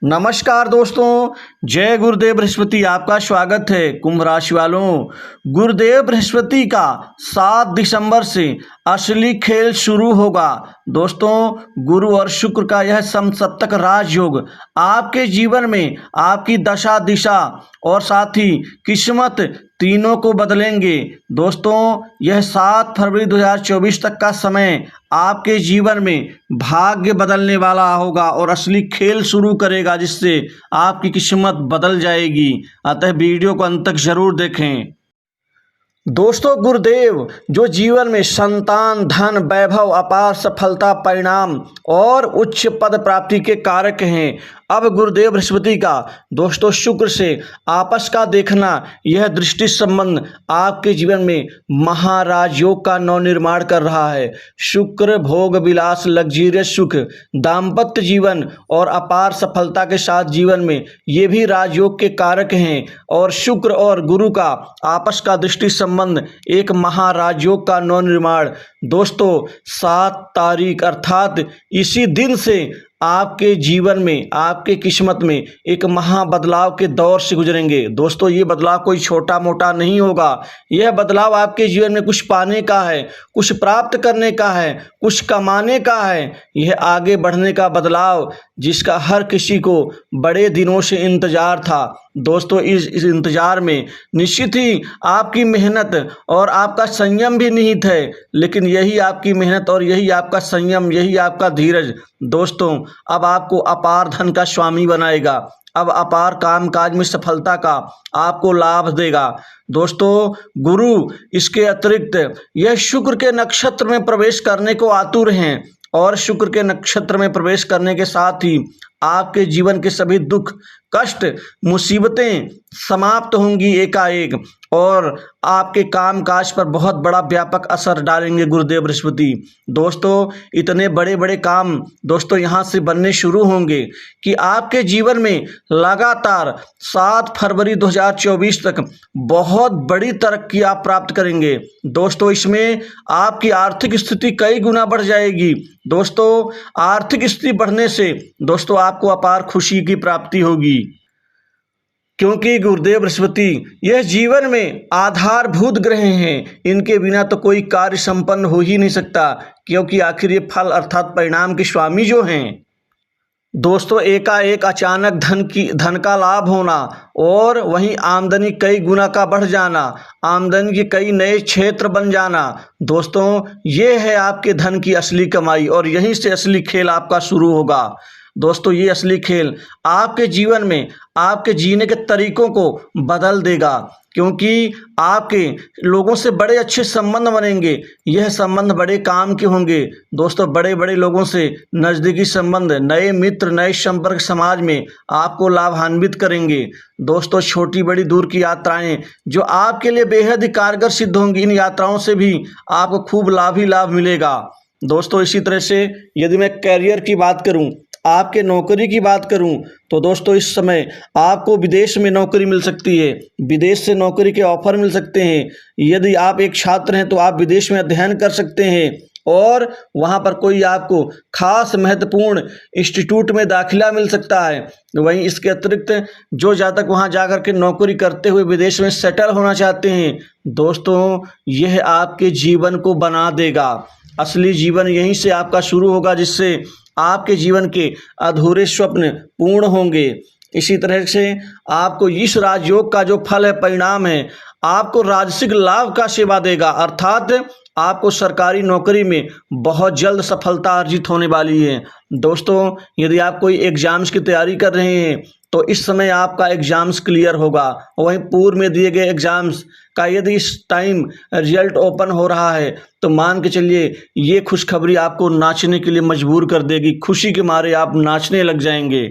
नमस्कार दोस्तों, जय गुरुदेव बृहस्पति। आपका स्वागत है। कुंभ राशि वालों, गुरुदेव बृहस्पति का 7 दिसंबर से असली खेल शुरू होगा। दोस्तों, गुरु और शुक्र का यह समसप्तक राजयोग आपके जीवन में आपकी दशा दिशा और साथ ही किस्मत तीनों को बदलेंगे। दोस्तों, यह 7 फरवरी 2024 तक का समय आपके जीवन में भाग्य बदलने वाला होगा और असली खेल शुरू करेगा, जिससे आपकी किस्मत बदल जाएगी। अतः वीडियो को अंत तक जरूर देखें। दोस्तों, गुरुदेव जो जीवन में संतान, धन, वैभव, अपार सफलता, परिणाम और उच्च पद प्राप्ति के कारक हैं, अब गुरुदेव बृहस्पति का दोस्तों शुक्र से आपस का देखना, यह दृष्टि संबंध आपके जीवन में महाराज योग का नवनिर्माण कर रहा है। शुक्र भोग विलास, लग्जरियस सुख, दाम्पत्य जीवन और अपार सफलता के साथ जीवन में ये भी राजयोग के कारक हैं। और शुक्र और गुरु का आपस का दृष्टि संबंध एक महाराजयोग का नवनिर्माण दोस्तों 7 तारीख अर्थात इसी दिन से आपके जीवन में, आपके किस्मत में एक महा बदलाव के दौर से गुजरेंगे। दोस्तों, ये बदलाव कोई छोटा मोटा नहीं होगा। यह बदलाव आपके जीवन में कुछ पाने का है, कुछ प्राप्त करने का है, कुछ कमाने का है। यह आगे बढ़ने का बदलाव जिसका हर किसी को बड़े दिनों से इंतजार था। दोस्तों, इस इंतजार में निश्चित ही आपकी मेहनत और आपका संयम भी निहित है, लेकिन यही आपकी मेहनत और यही आपका संयम, यही आपका धीरज दोस्तों अब आपको अपार धन का स्वामी बनाएगा। अब अपार काम काज में सफलता का आपको लाभ देगा। दोस्तों, गुरु इसके अतिरिक्त यह शुक्र के नक्षत्र में प्रवेश करने को आतुर हैं और शुक्र के नक्षत्र में प्रवेश करने के साथ ही आपके जीवन के सभी दुख, कष्ट, मुसीबतें समाप्त होंगी एकाएक और आपके काम काज पर बहुत बड़ा व्यापक असर डालेंगे गुरुदेव बृहस्पति। दोस्तों, इतने बड़े बड़े काम दोस्तों यहाँ से बनने शुरू होंगे कि आपके जीवन में लगातार 7 फरवरी 2024 तक बहुत बड़ी तरक्की आप प्राप्त करेंगे। दोस्तों, इसमें आपकी आर्थिक स्थिति कई गुना बढ़ जाएगी। दोस्तों, आर्थिक स्थिति बढ़ने से दोस्तों आपको अपार खुशी की प्राप्ति होगी, क्योंकि गुरुदेव बृहस्पति यह जीवन में आधारभूत ग्रह हैं। इनके बिना तो कोई कार्य संपन्न हो ही नहीं सकता, क्योंकि आखिर ये फल अर्थात परिणाम के स्वामी जो हैं। दोस्तों, एकाएक अचानक धन का लाभ होना और वहीं आमदनी कई गुना का बढ़ जाना, आमदनी के कई नए क्षेत्र बन जाना, दोस्तों ये है आपके धन की असली कमाई और यहीं से असली खेल आपका शुरू होगा। दोस्तों, ये असली खेल आपके जीवन में आपके जीने के तरीकों को बदल देगा, क्योंकि आपके लोगों से बड़े अच्छे संबंध बनेंगे। यह संबंध बड़े काम के होंगे। दोस्तों, बड़े बड़े लोगों से नज़दीकी संबंध, नए मित्र, नए संपर्क समाज में आपको लाभान्वित करेंगे। दोस्तों, छोटी बड़ी दूर की यात्राएं जो आपके लिए बेहद ही कारगर सिद्ध होंगी, इन यात्राओं से भी आपको खूब लाभ ही लाभ मिलेगा। दोस्तों, इसी तरह से यदि मैं कैरियर की बात करूं, आपके नौकरी की बात करूं, तो दोस्तों इस समय आपको विदेश में नौकरी मिल सकती है। विदेश से नौकरी के ऑफर मिल सकते हैं। यदि आप एक छात्र हैं तो आप विदेश में अध्ययन कर सकते हैं और वहां पर कोई आपको खास महत्वपूर्ण इंस्टीट्यूट में दाखिला मिल सकता है। वहीं इसके अतिरिक्त जो जातक वहां जाकर के नौकरी करते हुए विदेश में सेटल होना चाहते हैं, दोस्तों यह आपके जीवन को बना देगा। असली जीवन यहीं से आपका शुरू होगा, जिससे आपके जीवन के अधूरे स्वप्न पूर्ण होंगे। इसी तरह से आपको इस राजयोग का जो फल है, परिणाम है, आपको राजसिक लाभ का सेवा देगा, अर्थात आपको सरकारी नौकरी में बहुत जल्द सफलता अर्जित होने वाली है। दोस्तों, यदि आप कोई एग्जाम्स की तैयारी कर रहे हैं तो इस समय आपका एग्जाम्स क्लियर होगा। वहीं पूर्व में दिए गए एग्जाम्स का यदि इस टाइम रिजल्ट ओपन हो रहा है तो मान के चलिए ये खुशखबरी आपको नाचने के लिए मजबूर कर देगी। खुशी के मारे आप नाचने लग जाएंगे।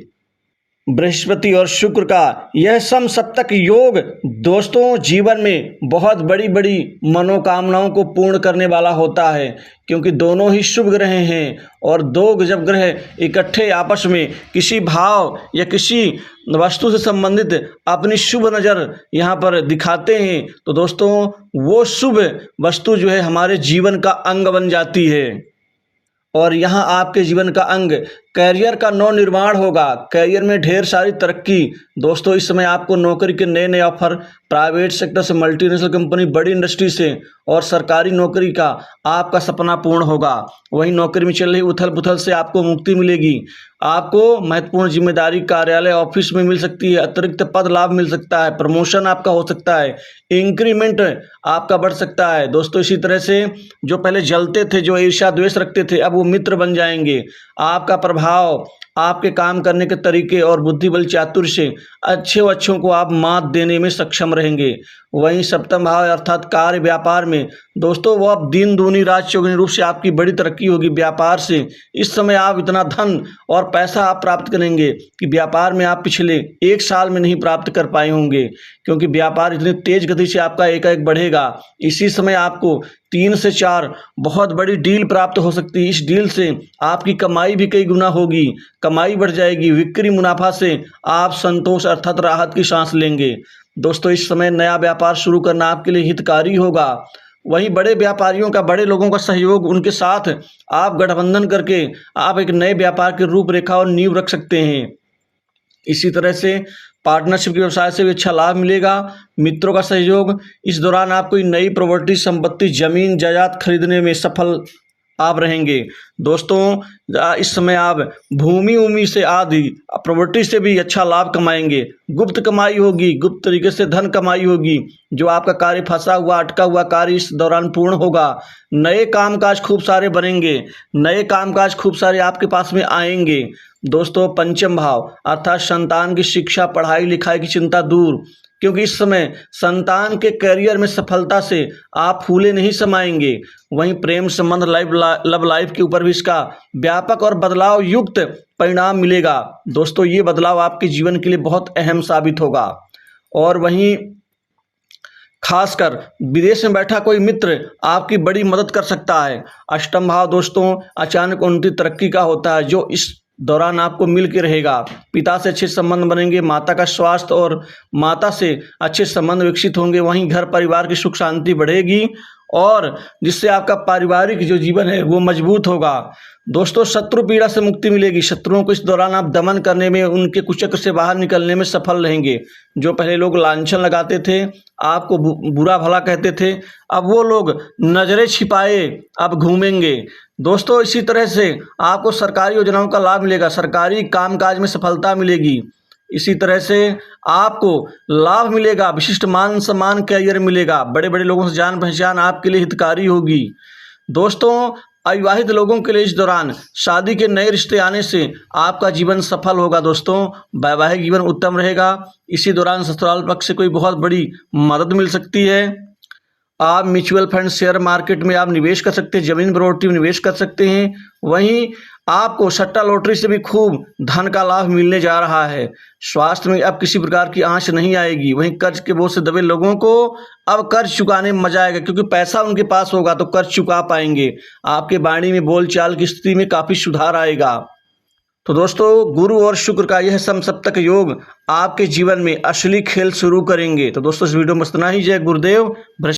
बृहस्पति और शुक्र का यह समसप्तक योग दोस्तों जीवन में बहुत बड़ी बड़ी मनोकामनाओं को पूर्ण करने वाला होता है, क्योंकि दोनों ही शुभ ग्रह हैं और दो जब ग्रह इकट्ठे आपस में किसी भाव या किसी वस्तु से संबंधित अपनी शुभ नज़र यहाँ पर दिखाते हैं तो दोस्तों वो शुभ वस्तु जो है हमारे जीवन का अंग बन जाती है। और यहाँ आपके जीवन का अंग करियर का नव निर्माण होगा, करियर में ढेर सारी तरक्की। दोस्तों इस समय आपको नौकरी के नए नए ऑफर प्राइवेट सेक्टर से, मल्टीनेशनल कंपनी, बड़ी इंडस्ट्री से और सरकारी नौकरी का आपका सपना पूर्ण होगा। वहीं नौकरी में चल रही उथल पुथल से आपको मुक्ति मिलेगी। आपको महत्वपूर्ण जिम्मेदारी कार्यालय ऑफिस में मिल सकती है, अतिरिक्त पद लाभ मिल सकता है, प्रमोशन आपका हो सकता है, इंक्रीमेंट आपका बढ़ सकता है। दोस्तों इसी तरह से जो पहले जलते थे, जो ईर्ष्या द्वेष रखते थे, अब वो मित्र बन जाएंगे। आपका प्रभाव, आपके काम करने के तरीके और बुद्धि बल चातुर्य से अच्छों को आप मात देने में सक्षम रहेंगे। वहीं सप्तम भाव अर्थात कार्य व्यापार में दोस्तों वो अब दिन दूनी रात चौगुनी रूप से आपकी बड़ी तरक्की होगी। व्यापार से इस समय आप इतना धन और पैसा आप प्राप्त करेंगे कि व्यापार में आप पिछले 1 साल में नहीं प्राप्त कर पाए होंगे, क्योंकि व्यापार इतनी तेज गति से आपका एकाएक बढ़ेगा। इसी समय आपको 3 से 4 बहुत बड़ी डील प्राप्त हो सकती है। इस डील से आपकी कमाई भी कई गुना होगी, कमाई बढ़ जाएगी। बिक्री मुनाफा से आप संतोष अर्थात राहत की सांस लेंगे। दोस्तों इस समय नया व्यापार शुरू करना आपके लिए हितकारी होगा। वहीं बड़े व्यापारियों का, बड़े लोगों का सहयोग, उनके साथ आप गठबंधन करके आप एक नए व्यापार की रूपरेखा और नींव रख सकते हैं। इसी तरह से पार्टनरशिप के व्यवसाय से भी अच्छा लाभ मिलेगा। मित्रों का सहयोग, इस दौरान आप कोई नई प्रॉपर्टी, संपत्ति, जमीन जायदाद खरीदने में सफल आप रहेंगे। दोस्तों इस समय आप भूमि से आदि प्रॉपर्टी से भी अच्छा लाभ कमाएंगे। गुप्त कमाई होगी, गुप्त तरीके से धन कमाई होगी। जो आपका कार्य फंसा हुआ, अटका हुआ कार्य इस दौरान पूर्ण होगा। नए कामकाज खूब सारे बनेंगे, नए कामकाज खूब सारे आपके पास में आएंगे। दोस्तों पंचम भाव अर्थात संतान की शिक्षा, पढ़ाई लिखाई की चिंता दूर, क्योंकि इस समय संतान के करियर में सफलता से आप फूले नहीं समाएंगे। वहीं प्रेम संबंध, लव लाइफ के ऊपर भी इसका व्यापक और बदलाव युक्त परिणाम मिलेगा। दोस्तों ये बदलाव आपके जीवन के लिए बहुत अहम साबित होगा। और वहीं खासकर विदेश में बैठा कोई मित्र आपकी बड़ी मदद कर सकता है। अष्टम भाव दोस्तों अचानक उन्नति तरक्की का होता है, जो इस दौरान आपको मिल के रहेगा। पिता से अच्छे संबंध बनेंगे, माता का स्वास्थ्य और माता से अच्छे संबंध विकसित होंगे। वहीं घर परिवार की सुख शांति बढ़ेगी और जिससे आपका पारिवारिक जो जीवन है वो मजबूत होगा। दोस्तों शत्रु पीड़ा से मुक्ति मिलेगी। शत्रुओं को इस दौरान आप दमन करने में, उनके कुचक्र से बाहर निकलने में सफल रहेंगे। जो पहले लोग लांछन लगाते थे, आपको बुरा भला कहते थे, अब वो लोग नजरें छिपाए अब घूमेंगे। दोस्तों इसी तरह से आपको सरकारी योजनाओं का लाभ मिलेगा, सरकारी कामकाज में सफलता मिलेगी। इसी तरह से आपको लाभ मिलेगा, विशिष्ट मान सम्मान, करियर मिलेगा। बड़े बड़े लोगों से जान पहचान आपके लिए हितकारी होगी। दोस्तों अविवाहित लोगों के लिए इस दौरान शादी के नए रिश्ते आने से आपका जीवन सफल होगा। दोस्तों वैवाहिक जीवन उत्तम रहेगा। इसी दौरान ससुराल पक्ष से कोई बहुत बड़ी मदद मिल सकती है। आप म्यूचुअल फंड, शेयर मार्केट में आप निवेश कर सकते हैं, जमीन प्रॉपर्टी में निवेश कर सकते हैं। वहीं आपको सट्टा लॉटरी से भी खूब धन का लाभ मिलने जा रहा है। स्वास्थ्य में अब किसी प्रकार की आंच नहीं आएगी। वहीं कर्ज के बोझ से दबे लोगों को अब कर्ज चुकाने में मजा आएगा, क्योंकि पैसा उनके पास होगा तो कर्ज चुका पाएंगे। आपके वाणी में, बोलचाल की स्थिति में काफी सुधार आएगा। तो दोस्तों गुरु और शुक्र का यह समसप्तक योग आपके जीवन में असली खेल शुरू करेंगे। तो दोस्तों इस वीडियो में इतना ही। जय गुरुदेव।